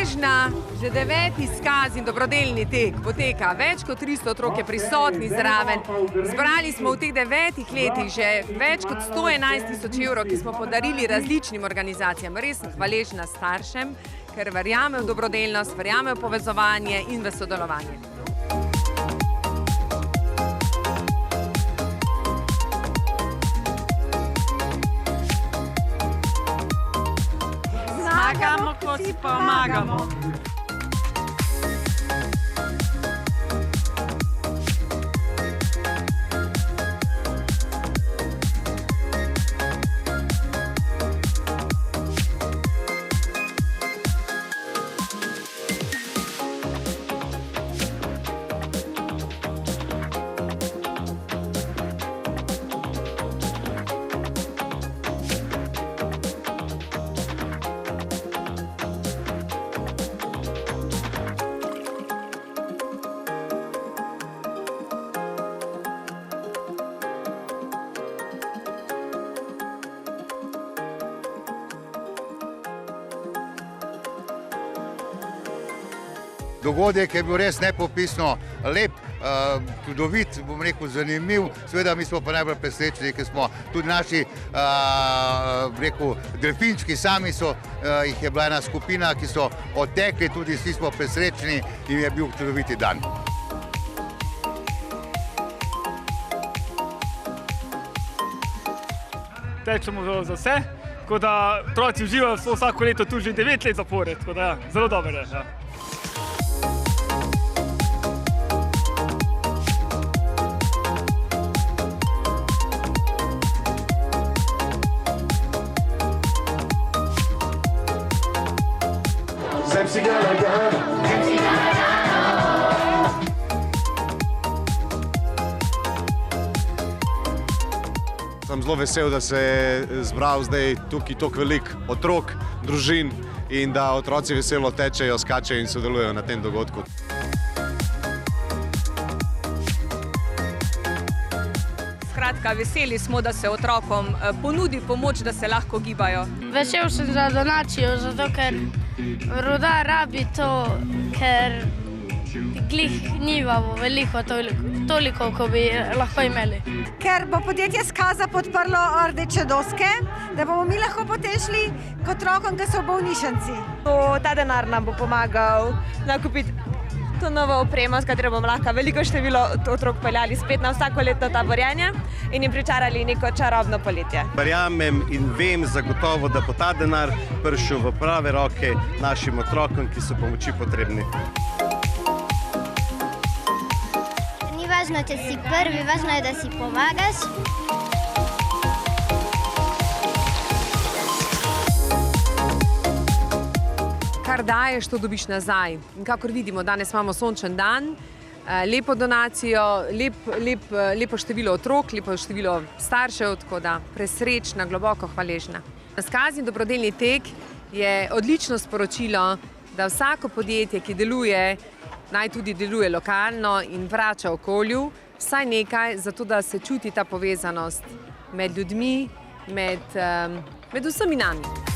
hvaležna, že 9. izkaz in dobrodelni tek poteka. Več kot 300 otrok je prisotni zraven. Zbrali smo v teh 9 letih že več kot 111.000 evrov, ki smo podarili različnim organizacijam. Res sem hvaležna staršem, ker verjame v dobrodelnost, verjame v povezovanje in v sodelovanje. Zmagamo, ko si pomagamo. Dogodek je bil res nepopisno lep, čudovit, bom rekel, zanimiv. Seveda mi smo pa najbolj presrečni, ker smo tudi naši, rekel, delfinčki sami so, jih je bila ena skupina, ki so odtekli, tudi vsi smo presrečni in je bil čudoviti dan. Tečemo za vse, tako da otroci uživajo vsako leto tu že 9 let zapored, tako da zelo dobro je. Sem zelo vesel, da se je zbral zdaj tukaj toliko veliko otrok, družin in da otroci veselo tečejo, skačejo in sodelujejo na tem dogodku. Skratka, veseli smo, da se otrokom ponudi pomoč, da se lahko gibajo. Vesel sem za donacijo, zato ker Rudar rabi to, ker glih nimamo veliko toliko, ko bi lahko imeli. Ker bo podjetje Skaza podprlo rdeče doske, da bomo mi lahko potem šli k otrokom, ki so v bolnišnici. Ta denar nam bo pomagal nakupiti to novo opremo, s katero bomo lahko veliko število otrok peljali spet na vsakoletno taborjenje in jim pričarali neko čarobno poletje. Verjamem in vem zagotovo, da bo ta denar prišel v prave roke našim otrokom, ki so pomoči potrebni. Ni važno, če si prvi, važno je, da si pomagaš. Kar daješ, to dobiš nazaj. In kakor vidimo, danes imamo sončen dan, lepo donacijo, lepo število otrok, lepo število staršev, tako da presrečna, globoko hvaležna. Skazi in dobrodelni tek je odlično sporočilo, da vsako podjetje, ki deluje, naj tudi deluje lokalno in vrača okolju, vsaj nekaj, zato da se čuti ta povezanost med ljudmi, med vsemi nami.